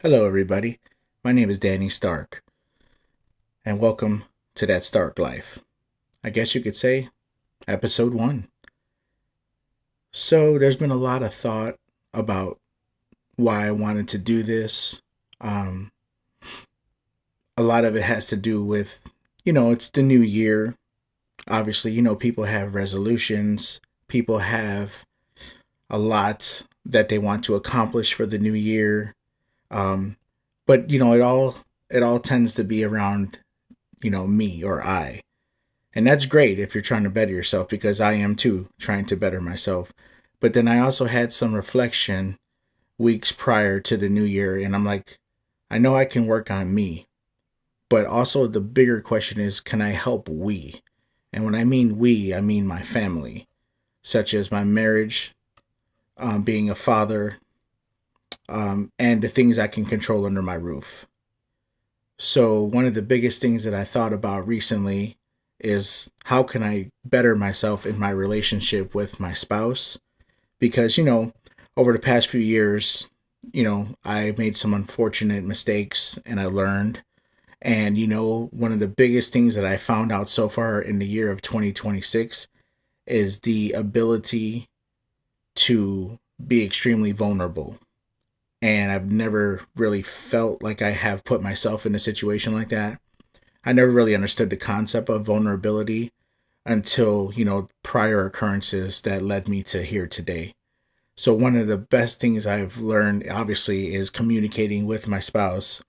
Hello, everybody. My name is Danny Stark, and welcome to That Stark Life. I guess you could say episode 1. So, there's been a lot of thought about why I wanted to do this. Um, a lot of it has to do with, it's the new year. Obviously, people have resolutions, people have a lot that they want to accomplish for the new year. Um, but, it all tends to be around, me or I. And that's great if you're trying to better yourself because I am too trying to better myself. But then I also had some reflection weeks prior to the new year, and I'm like, I know I can work on me, but also the bigger question is, can I help we? And when I mean we, I mean my family, such as my marriage, being a father, and the things I can control under my roof. So, one of the biggest things that I thought about recently is how can I better myself in my relationship with my spouse? Because, over the past few years, I made some unfortunate mistakes and I learned. And, one of the biggest things that I found out so far in the year of 2026 is the ability to be extremely vulnerable. And I've never really felt like I have put myself in a situation like that. I never really understood the concept of vulnerability until, prior occurrences that led me to here today. So, one of the best things I've learned, obviously, is communicating with my spouse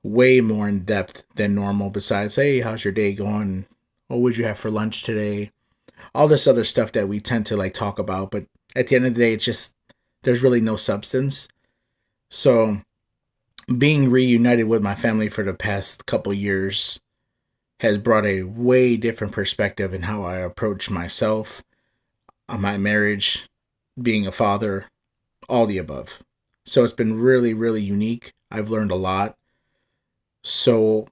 way more in depth than normal. Besides, hey, how's your day going? What would you have for lunch today? All this other stuff that we tend to like talk about. But at the end of the day, it's just, there's really no substance. So, being reunited with my family for the past couple years has brought a way different perspective in how I approach myself, my marriage, being a father, all the above. So it's been really, really unique. I've learned a lot. So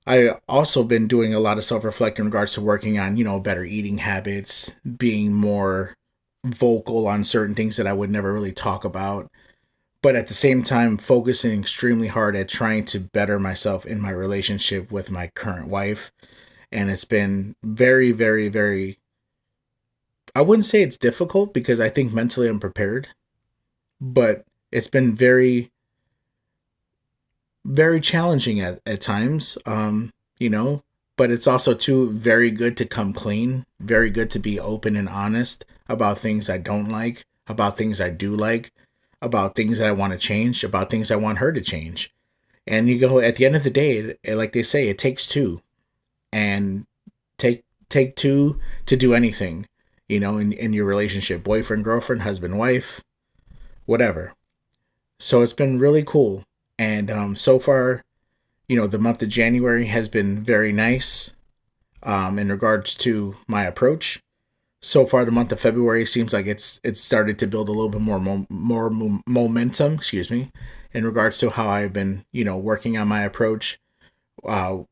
I also been doing a lot of self-reflection in regards to working on, better eating habits, being more vocal on certain things that I would never really talk about, but at the same time focusing extremely hard at trying to better myself in my relationship with my current wife. And it's been very, very, very, I wouldn't say it's difficult because I think mentally I'm prepared, but it's been very, very challenging at times. But it's also too very good to come clean, very good to be open and honest about things I don't like, about things I do like, about things that I want to change, about things I want her to change. And you go at the end of the day, like they say, it takes two, and take two to do anything, in your relationship, boyfriend, girlfriend, husband, wife, whatever. So it's been really cool, and so far, the month of January has been very nice, in regards to my approach. So far, the month of February seems like it's started to build a little bit more momentum. Excuse me, in regards to how I've been working on my approach,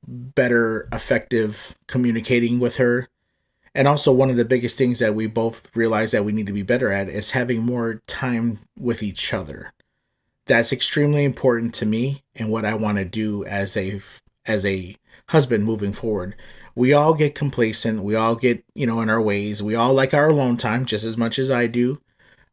better effective communicating with her. And also, one of the biggest things that we both realize that we need to be better at is having more time with each other. That's extremely important to me and what I want to do as a husband moving forward. We all get complacent. We all get, in our ways. We all like our alone time just as much as I do.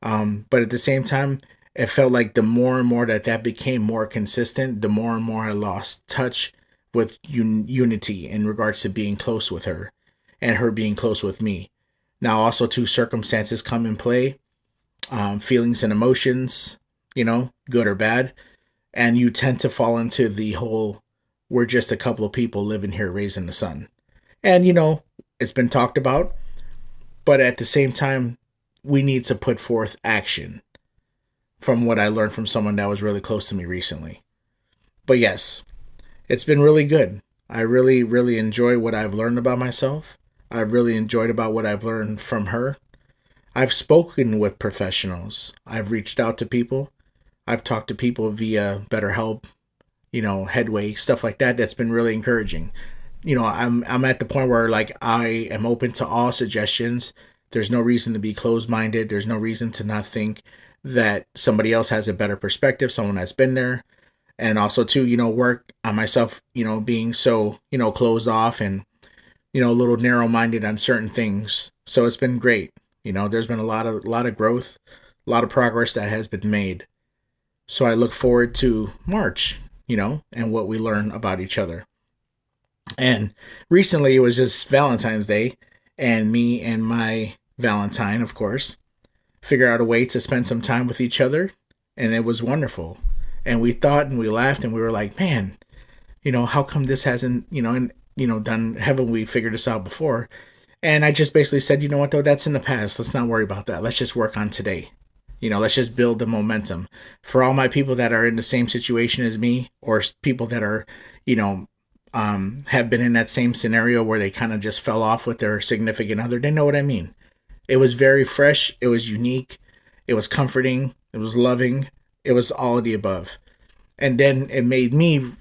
But at the same time, it felt like the more and more that became more consistent, the more and more I lost touch with unity in regards to being close with her and her being close with me. Now, also, two circumstances come in play, feelings and emotions, good or bad. And you tend to fall into the whole, we're just a couple of people living here raising the sun. And, it's been talked about, but at the same time, we need to put forth action from what I learned from someone that was really close to me recently. But yes, it's been really good. I really, really enjoy what I've learned about myself. I've really enjoyed about what I've learned from her. I've spoken with professionals. I've reached out to people. I've talked to people via BetterHelp, Headway, stuff like that. That's been really encouraging. I'm at the point where like I am open to all suggestions. There's no reason to be closed minded. There's no reason to not think that somebody else has a better perspective, someone that's been there. And also to, work on myself, being so, closed off and, a little narrow minded on certain things. So it's been great. There's been a lot of growth, a lot of progress that has been made. So I look forward to March, and what we learn about each other. And recently it was just Valentine's Day, and me and my Valentine, of course, figured out a way to spend some time with each other, and it was wonderful. And we thought and we laughed and we were like, man, how come this hasn't, done, haven't we figured this out before? And I just basically said, you know what, though, that's in the past. Let's not worry about that. Let's just work on today. Let's just build the momentum. For all my people that are in the same situation as me, or people that are, have been in that same scenario where they kind of just fell off with their significant other, they know what I mean. It was very fresh. It was unique. It was comforting. It was loving. It was all of the above. And then it made me,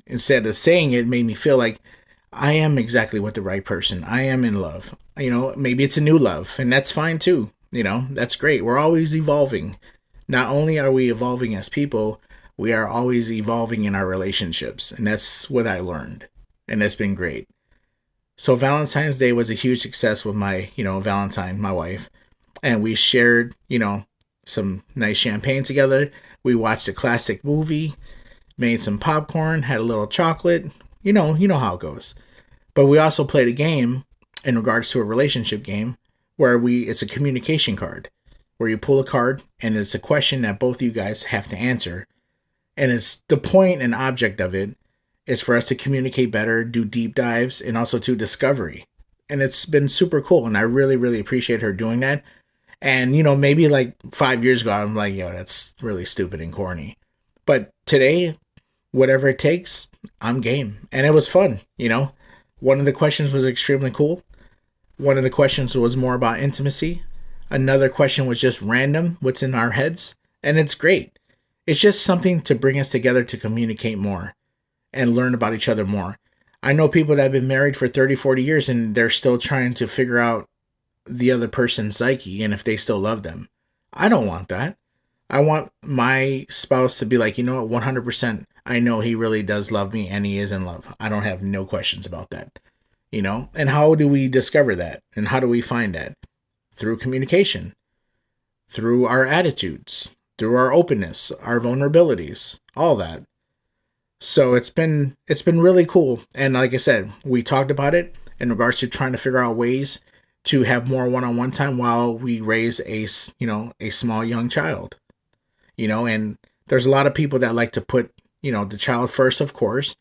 instead of saying it, made me feel like I am exactly with the right person. I am in love. Maybe it's a new love, and that's fine too. That's great. We're always evolving. Not only are we evolving as people, we are always evolving in our relationships. And that's what I learned. And it's been great. So Valentine's Day was a huge success with my, Valentine, my wife. And we shared, some nice champagne together. We watched a classic movie, made some popcorn, had a little chocolate. You know how it goes. But we also played a game in regards to a relationship game where it's a communication card where you pull a card and it's a question that both of you guys have to answer. And it's the point and object of it is for us to communicate better, do deep dives, and also to discovery. And it's been super cool. And I really, really appreciate her doing that. And, maybe like 5 years ago, I'm like, yo, that's really stupid and corny. But today, whatever it takes, I'm game. And it was fun, One of the questions was extremely cool. One of the questions was more about intimacy. Another question was just random, what's in our heads. And it's great. It's just something to bring us together to communicate more and learn about each other more. I know people that have been married for 30, 40 years and they're still trying to figure out the other person's psyche and if they still love them. I don't want that. I want my spouse to be like, 100%, I know he really does love me and he is in love. I don't have no questions about that. And how do we discover that? And how do we find that? Through communication, through our attitudes, through our openness, our vulnerabilities, all that. So it's been really cool. And like I said, we talked about it in regards to trying to figure out ways to have more one-on-one time while we raise a small young child. And there's a lot of people that like to put, the child first, of course,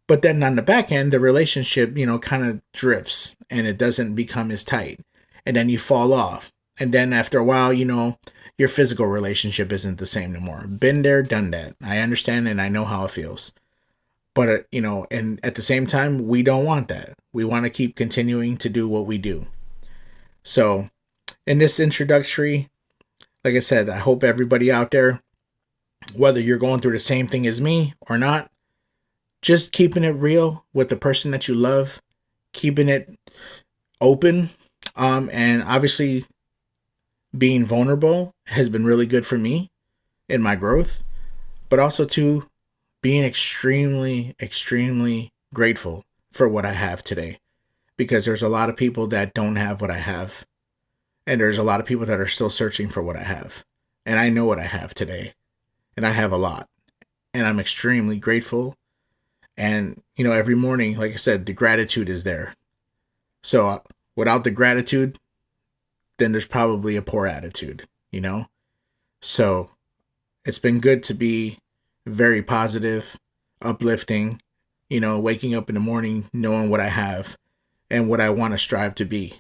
but then on the back end, the relationship, kind of drifts and it doesn't become as tight. And then you fall off. And then after a while, your physical relationship isn't the same anymore. Been there, done that. I understand and I know how it feels. But, and at the same time, we don't want that. We want to keep continuing to do what we do. So in this introductory, like I said, I hope everybody out there, whether you're going through the same thing as me or not, just keeping it real with the person that you love, keeping it open, and obviously being vulnerable has been really good for me in my growth, but also to being extremely, extremely grateful for what I have today, because there's a lot of people that don't have what I have, and there's a lot of people that are still searching for what I have, and I know what I have today, and I have a lot, and I'm extremely grateful. And every morning, like I said, the gratitude is there. So without the gratitude, then there's probably a poor attitude, So it's been good to be very positive, uplifting, waking up in the morning, knowing what I have and what I want to strive to be.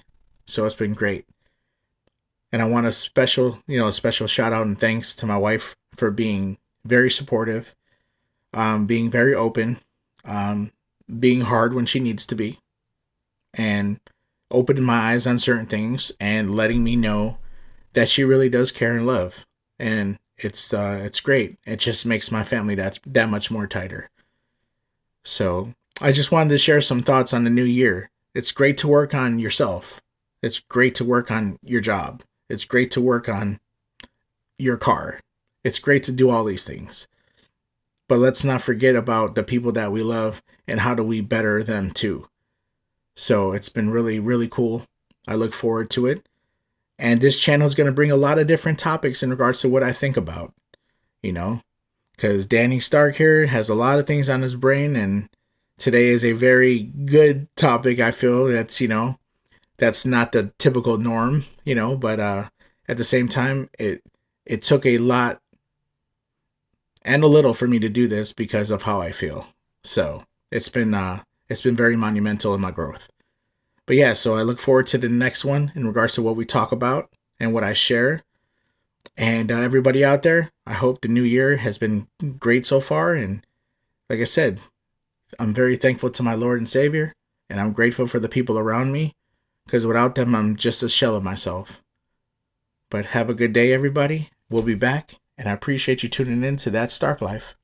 So it's been great. And I want a special shout out and thanks to my wife for being very supportive, being very open, being hard when she needs to be, and opening my eyes on certain things and letting me know that she really does care and love. And it's great. It just makes my family that much more tighter. So I just wanted to share some thoughts on the new year. It's great to work on yourself. It's great to work on your job. It's great to work on your car. It's great to do all these things. but let's not forget about the people that we love and how do we better them too. So it's been really, really cool. I look forward to it. And this channel is going to bring a lot of different topics in regards to what I think about, you know, because Danny Stark here has a lot of things on his brain, and today is a very good topic. I feel that's not the typical norm, but at the same time, it took a lot and a little for me to do this because of how I feel. So it's been very monumental in my growth. But yeah, so I look forward to the next one in regards to what we talk about and what I share. And everybody out there, I hope the new year has been great so far. And like I said, I'm very thankful to my Lord and Savior, and I'm grateful for the people around me, because without them, I'm just a shell of myself. But have a good day, everybody. We'll be back, and I appreciate you tuning in to That Stark Life.